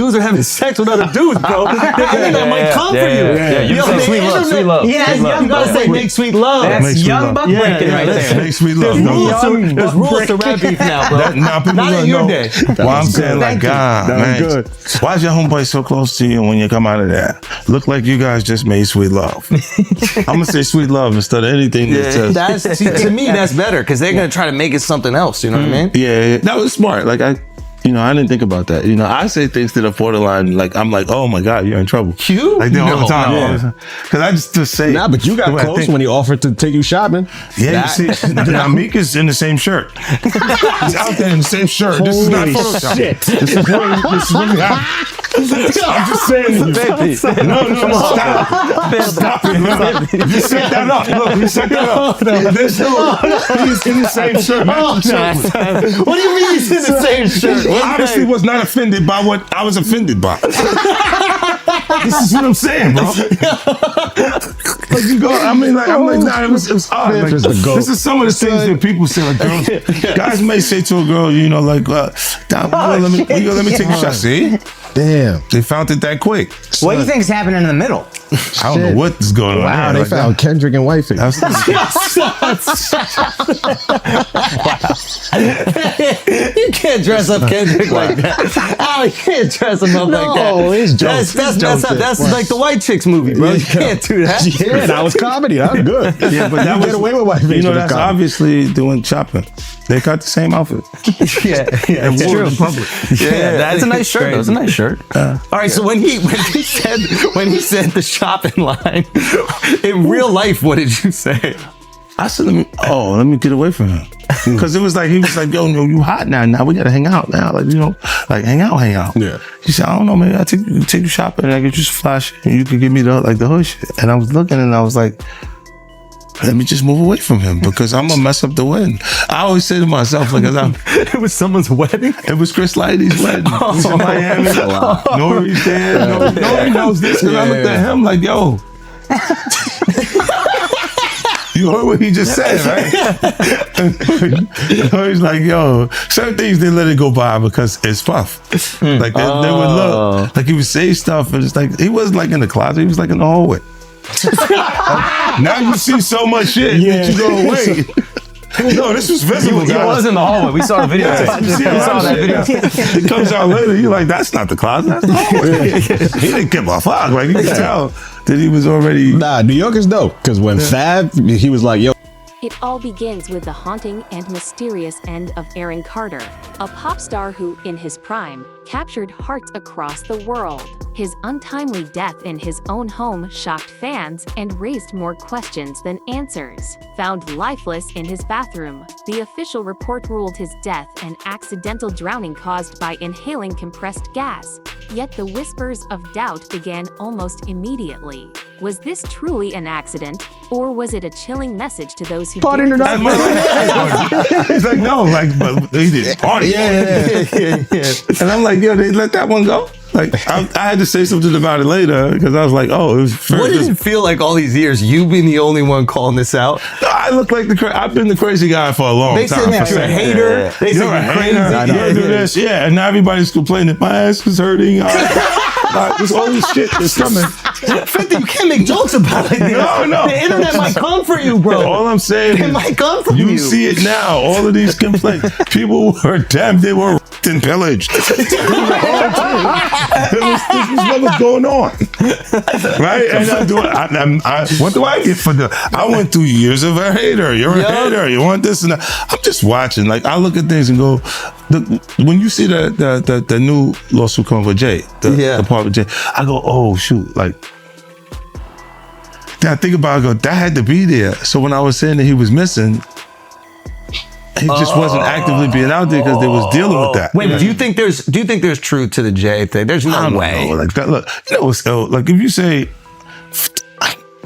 dudes are having sex with other dudes, bro. The internet might come for you. Yeah, you say sweet love, sweet love. Yeah, young buck say make sweet love. That's young buck breaking right there. Make sweet love. There's rules to rap beef now, bro. Not in your day. Well, I'm saying like, God, man, why is your homeboy so close to you when you come out of there? Look like you guys just made sweet love. I'm gonna say sweet love instead of anything that says. To me, that's better because they're gonna try to make it something else. You know what I mean? Yeah, that was smart. Like I didn't think about that. I say things that are borderline. Like I'm like, oh my God, you're in trouble. You? Like all the time. Because I just say. Nah, but you got close when he offered to take you shopping. Yeah, you see, now Meek is in the same shirt. He's out there in the same shirt. This is not Photoshop. Shit. This is really happening. I'm just saying to you. No, stop. Stop it. Look. You set that up. Look, you set that up. There's he's in the same shirt. What do you mean he's in the same shirt? I obviously was not offended by what I was offended by. This is what I'm saying, bro. Like you go, I'm like, nah, it was odd. Like, this is some of the things that people say. Like girls, guys may say to a girl, like, let me take a shot. See? Damn. They found it that quick. What do you think's happening in the middle? I don't know what is going on. Wow, they found Kendrick and Wifey. You can't dress up Kendrick like that. Oh, you can't dress him up like that. No, it's jokes. That's like the White Chicks movie, bro. You can't do that. Yeah, that was comedy. That was good. Yeah, but that was get away with Wifey. That's obviously doing shopping. They got the same outfit. Yeah, it's true. In public. Yeah, that's a nice shirt. That's a nice shirt. All right, so when he said the shopping line in real life, what did you say? I said, let me get away from him. Because he was like, yo, you hot now. Now we gotta hang out now. Like hang out. Yeah. He said, I don't know, maybe I take you shopping and I get you some flash and you can give me the hood shit. And I was looking and I was like, let me just move away from him because I'm gonna mess up the wedding. I always say to myself, like, it was someone's wedding? It was Chris Lighty's wedding. He's in Miami. Wow. Nori's there. Nori knows this because I looked at him like, yo. You heard what he just said, right? He's like, yo, certain things they let it go by because it's puff. Like they would look, like he would say stuff, and it's like he wasn't like in the closet, he was like in the hallway. Now you see so much shit that you go, wait. No, this was visible. He was in the hallway. We saw the video. We saw that video. It comes out later. You're like, that's not the closet. That's the hallway. He didn't give a fuck. Like you could tell that he was already. Nah, New York is dope. Because when Fab, he was like, yo. It all begins with the haunting and mysterious end of Aaron Carter, a pop star who, in his prime, captured hearts across the world. His untimely death in his own home shocked fans and raised more questions than answers. Found lifeless in his bathroom, the official report ruled his death an accidental drowning caused by inhaling compressed gas. Yet the whispers of doubt began almost immediately. Was this truly an accident, or was it a chilling message to those who Partying or not? He's like, no, but they did party. Yeah. And I'm like, yo, they let that one go? Like, I had to say something about it later because I was like, oh, it was first. What does it feel like all these years, you being the only one calling this out? I look like I've been the crazy guy for a long time. They said you're a hater. They said you're crazy. You do this. Yeah, and now everybody's complaining. My ass was hurting. There's all this shit that's coming. 50, you can't make jokes about it. No. The internet might come for you, bro. All I'm saying it might come from you. You see it now. All of these complaints. People were damned. They were and pillaged. This is what was going on, right? And what do I get for I went through years of a hater. You're a hater. You want this and that. I'm just watching. Like I look at things and go, when you see the new lawsuit coming for Jay, the part with Jay, I go, oh shoot, like. Then I think about it, I go, that had to be there. So when I was saying that he was missing, he just wasn't actively being out there because they was dealing with that. Wait, do you think there's truth to the Jay thing? There's no way. Know, like that, look, so like if you say,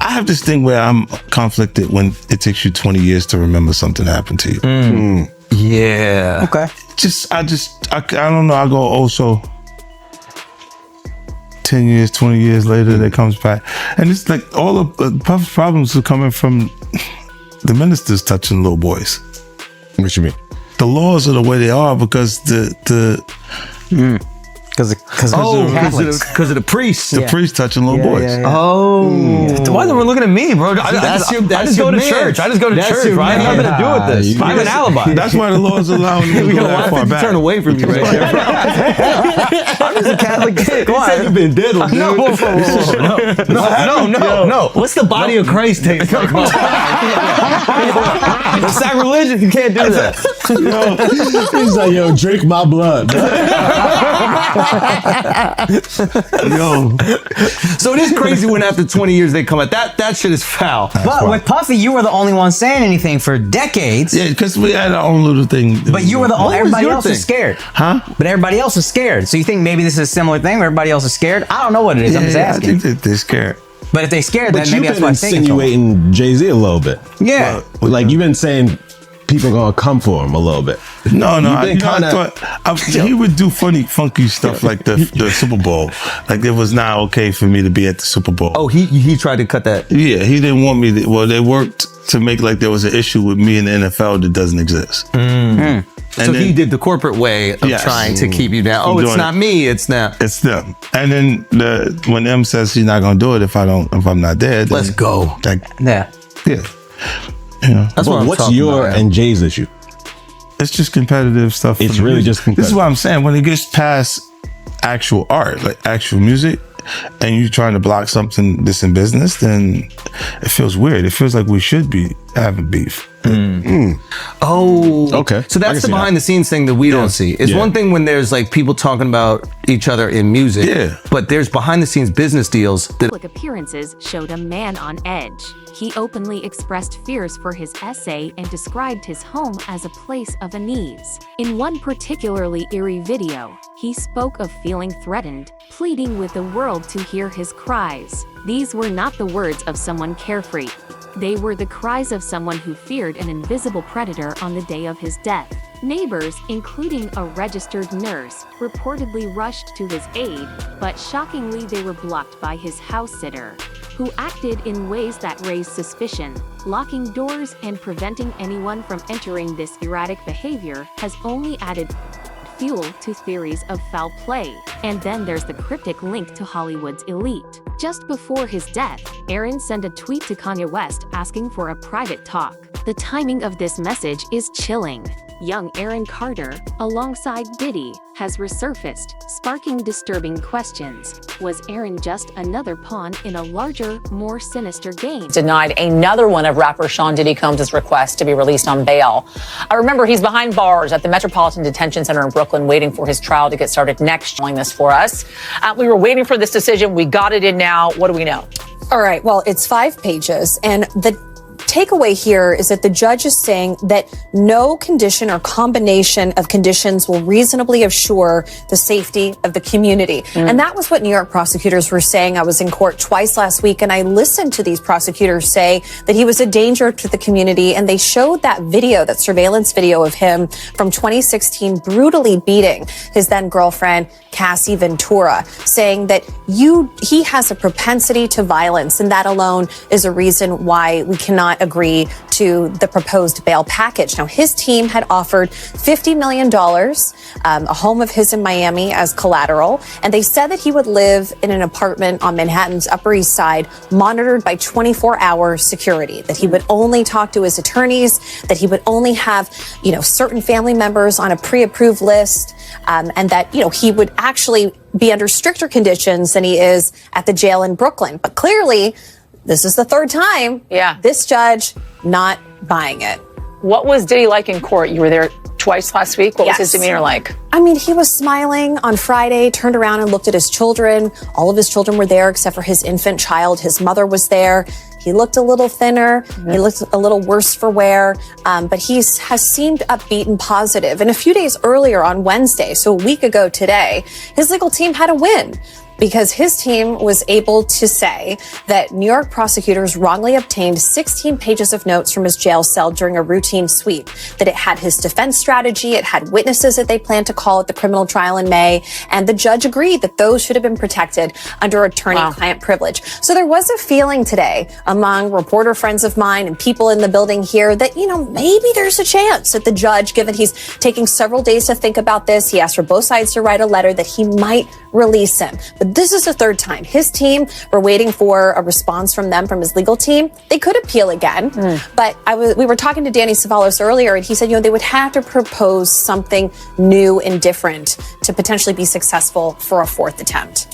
I have this thing where I'm conflicted when it takes you 20 years to remember something happened to you. Yeah. Okay. I don't know. I go, oh, so 10 years, 20 years later, that comes back. And it's like all of Puff's problems are coming from the ministers touching little boys. What you mean? The laws are the way they are because Because of the priests. The priest touching little boys. Oh. Why are we looking at me, bro? I That's just your go to man. church. I just go to That's church. your Right? I have man. nothing to do with this. I have an alibi. That's why the Lord's allowing you to go that far back. Turn away from you right there. I'm just a Catholic kid. Go on. You've been dead. No. What's the body of Christ taste like? It's sacrilegious. You can't do that. He's like, yo, drink my blood. Yo, So it is crazy when after 20 years they come out. That shit is foul. But with Puffy, you were the only one saying anything for decades. yeah, because we had our own little thing. But you were the only. was Everybody your else thing? is scared. Huh? But everybody else is scared. So you think maybe this is a similar thing where everybody else is scared? I don't know what it is. I'm just I asking. think that they're scared. But if they're scared, But then you've maybe that's been why I'm thinking. insinuating Jay-Z a little bit. Yeah. Like, you've been saying people gonna come for him a little bit. No, You've I been thought he would do funky stuff like the Super Bowl. Like it was not okay for me to be at the Super Bowl. Oh, he tried to cut that. Yeah, he didn't want me to. Well, they worked to make like there was an issue with me in the NFL that doesn't exist. And So he did the corporate way of Yes. trying to keep you down. I'm Oh, it's doing not it. me. It's not. It's them. And then when M says she's not gonna do it if I'm not there, then Let's go. Like, Yeah. yeah. You know, That's what I'm What's talking your about. and Jay's issue? it's just competitive stuff. It's for the really music. just competitive. This is what I'm saying. When it gets past actual art, like actual music, and you're trying to block something that's in business, then it feels weird. It feels like we should be having beef. Oh, Okay. So I can that's the see behind the scenes thing that we don't see. It's Yeah. one thing when there's like people talking about each other in music, Yeah. but there's behind the scenes business deals that Public appearances showed a man on edge. He openly expressed fears for his essay and described his home as a place of unease. In one particularly eerie video, he spoke of feeling threatened, pleading with the world to hear his cries. These were not the words of someone carefree. They were the cries of someone who feared an invisible predator on the day of his death. Neighbors, including a registered nurse, reportedly rushed to his aid, but shockingly they were blocked by his house sitter, who acted in ways that raised suspicion. Locking doors and preventing anyone from entering. This erratic behavior has only added fuel to theories of foul play. And then there's the cryptic link to Hollywood's elite. Just before his death, Aaron sent a tweet to Kanye West asking for a private talk. The timing of this message is chilling. Young Aaron Carter, alongside Diddy, has resurfaced, sparking disturbing questions. Was Aaron just another pawn in a larger, more sinister game? Denied another one of rapper Sean Diddy Combs' requests to be released on bail. I remember he's behind bars at the Metropolitan Detention Center in Brooklyn waiting for his trial to get started next. Showing this for us. We were waiting for this decision. We got it in now. What do we know? All right. Well, it's 5 pages. And the takeaway here is that the judge is saying that no condition or combination of conditions will reasonably assure the safety of the community. And that was what New York prosecutors were saying. I was in court twice last week and I listened to these prosecutors say that he was a danger to the community. And they showed that video, that surveillance video of him from 2016 brutally beating his then girlfriend, Cassie Ventura, saying that he has a propensity to violence. And that alone is a reason why we cannot agree to the proposed bail package. Now, his team had offered $50 million, a home of his in Miami as collateral, and they said that he would live in an apartment on Manhattan's Upper East Side, monitored by 24-hour security, that he would only talk to his attorneys, that he would only have, certain family members on a pre-approved list, and that, he would actually be under stricter conditions than he is at the jail in Brooklyn. But clearly, this is the third time. Yeah. This judge not buying it. What was Diddy like in court? You were there twice last week. What was his Yes. demeanor like? I mean, he was smiling on Friday, turned around and looked at his children. All of his children were there except for his infant child. His mother was there. He looked a little thinner. He looked a little worse for wear, but he has seemed upbeat and positive. And a few days earlier on Wednesday, so a week ago today, his legal team had a win. because his team was able to say that New York prosecutors wrongly obtained 16 pages of notes from his jail cell during a routine sweep, that it had his defense strategy, it had witnesses that they planned to call at the criminal trial in May, and the judge agreed that those should have been protected under attorney-client privilege. So there was a feeling today among reporter friends of mine and people in the building here that, maybe there's a chance that the judge, given he's taking several days to think about this, he asked for both sides to write a letter, that he might release him. But this is the third time. His team, we're waiting for a response from them, from his legal team. They could appeal again. But we were talking to Danny Savalos earlier, and he said, they would have to propose something new and different to potentially be successful for a fourth attempt.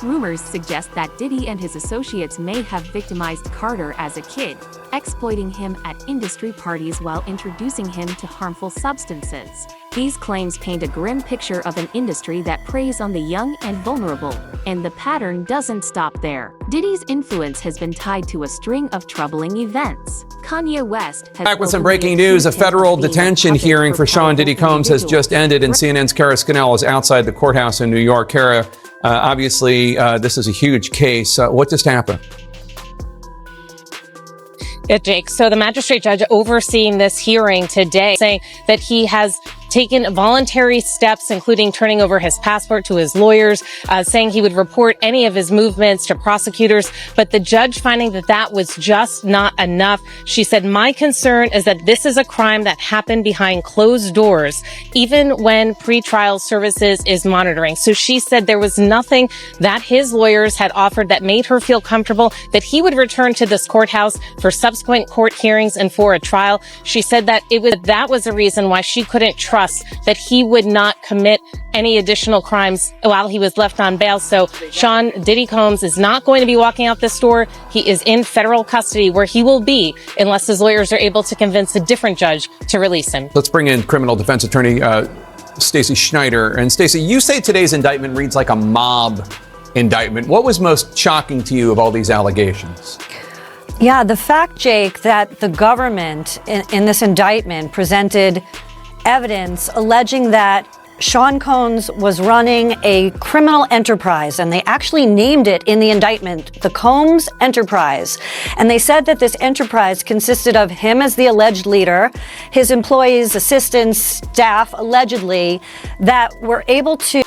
Rumors suggest that Diddy and his associates may have victimized Carter as a kid, exploiting him at industry parties while introducing him to harmful substances. These claims paint a grim picture of an industry that preys on the young and vulnerable, and the pattern doesn't stop there. Diddy's influence has been tied to a string of troubling events. Kanye West has... Back with some breaking news. A federal detention hearing for Sean Diddy Combs has just ended, and CNN's Kara Scannell is outside the courthouse in New York. Kara, obviously, this is a huge case. What just happened? Yeah, Jake. So the magistrate judge overseeing this hearing today saying that he has taken voluntary steps, including turning over his passport to his lawyers, saying he would report any of his movements to prosecutors. But the judge finding that that was just not enough. She said, my concern is that this is a crime that happened behind closed doors, even when pretrial services is monitoring. So she said there was nothing that his lawyers had offered that made her feel comfortable that he would return to this courthouse for subsequent court hearings and for a trial. She said that that was a reason why she couldn't trust that he would not commit any additional crimes while he was left on bail. So Sean Diddy Combs is not going to be walking out this door. He is in federal custody, where he will be unless his lawyers are able to convince a different judge to release him. Let's bring in criminal defense attorney Stacey Schneider. And Stacey, you say today's indictment reads like a mob indictment. What was most shocking to you of all these allegations? Yeah, the fact, Jake, that the government in this indictment presented evidence alleging that Sean Combs was running a criminal enterprise, and they actually named it in the indictment, the Combs Enterprise. And they said that this enterprise consisted of him as the alleged leader, his employees, assistants, staff, allegedly, that were able to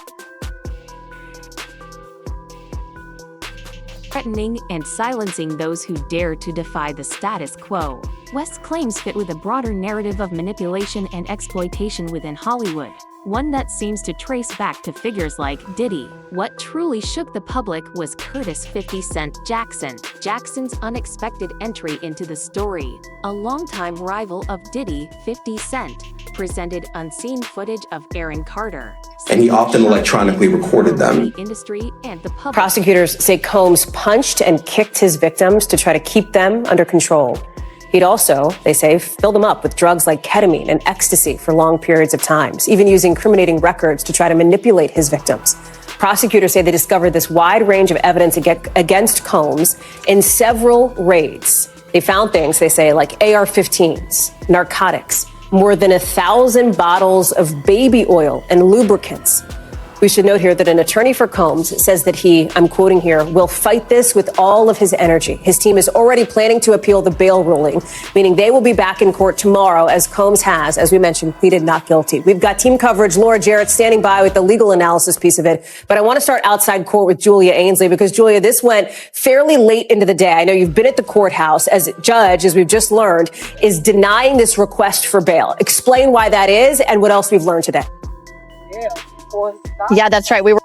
threatening and silencing those who dare to defy the status quo. West's claims fit with a broader narrative of manipulation and exploitation within Hollywood, one that seems to trace back to figures like Diddy. What truly shook the public was Curtis 50 Cent Jackson. Jackson's unexpected entry into the story. A longtime rival of Diddy, 50 Cent, presented unseen footage of Aaron Carter. And he often electronically recorded them. The industry and the public. Prosecutors say Combs punched and kicked his victims to try to keep them under control. He'd also, they say, filled them up with drugs like ketamine and ecstasy for long periods of times, even using incriminating records to try to manipulate his victims. Prosecutors say they discovered this wide range of evidence against Combs in several raids. They found things, they say, like AR-15s, narcotics, more than 1,000 bottles of baby oil and lubricants. We should note here that an attorney for Combs says that he, I'm quoting here, will fight this with all of his energy. His team is already planning to appeal the bail ruling, meaning they will be back in court tomorrow, as Combs has, as we mentioned, pleaded not guilty. We've got team coverage, Laura Jarrett standing by with the legal analysis piece of it. But I want to start outside court with Julia Ainsley, because Julia, this went fairly late into the day. I know you've been at the courthouse as a judge, as we've just learned, is denying this request for bail. Explain why that is and what else we've learned today. Yeah, that's right. We were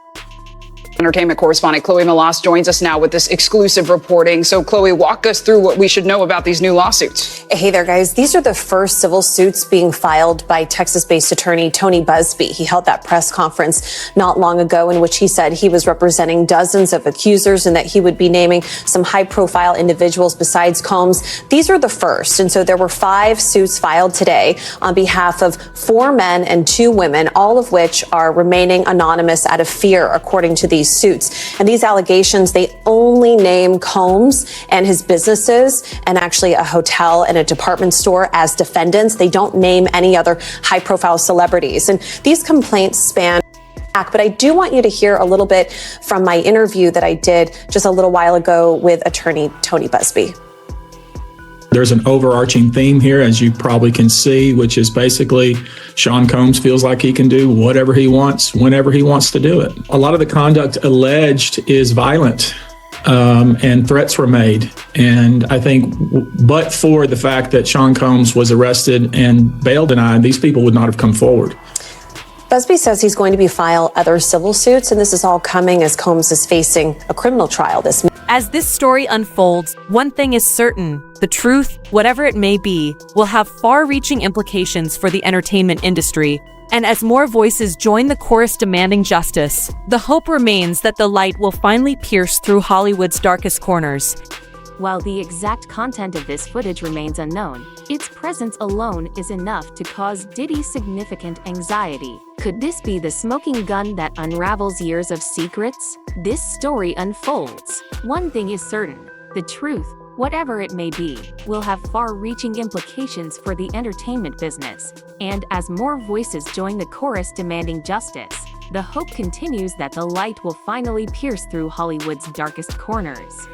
entertainment correspondent Chloe Melas joins us now with this exclusive reporting. So, Chloe, walk us through what we should know about these new lawsuits. Hey there, guys. These are the first civil suits being filed by Texas-based attorney Tony Busby. He held that press conference not long ago in which he said he was representing dozens of accusers and that he would be naming some high-profile individuals besides Combs. These are the first. And so there were 5 suits filed today on behalf of 4 men and 2 women, all of which are remaining anonymous out of fear, according to these these suits. And these allegations, they only name Combs and his businesses and actually a hotel and a department store as defendants. They don't name any other high-profile celebrities. And these complaints span back, but I do want you to hear a little bit from my interview that I did just a little while ago with attorney Tony Busby. There's an overarching theme here, as you probably can see, which is basically Sean Combs feels like he can do whatever he wants, whenever he wants to do it. A lot of the conduct alleged is violent, and threats were made. And I think, but for the fact that Sean Combs was arrested and bail denied, these people would not have come forward. Busby says he's going to file other civil suits, and this is all coming as Combs is facing a criminal trial this month. As this story unfolds, one thing is certain: the truth, whatever it may be, will have far-reaching implications for the entertainment industry. And as more voices join the chorus demanding justice, the hope remains that the light will finally pierce through Hollywood's darkest corners. While the exact content of this footage remains unknown, its presence alone is enough to cause Diddy significant anxiety. Could this be the smoking gun that unravels years of secrets? This story unfolds. One thing is certain: the truth, whatever it may be, will have far-reaching implications for the entertainment business. And as more voices join the chorus demanding justice, the hope continues that the light will finally pierce through Hollywood's darkest corners.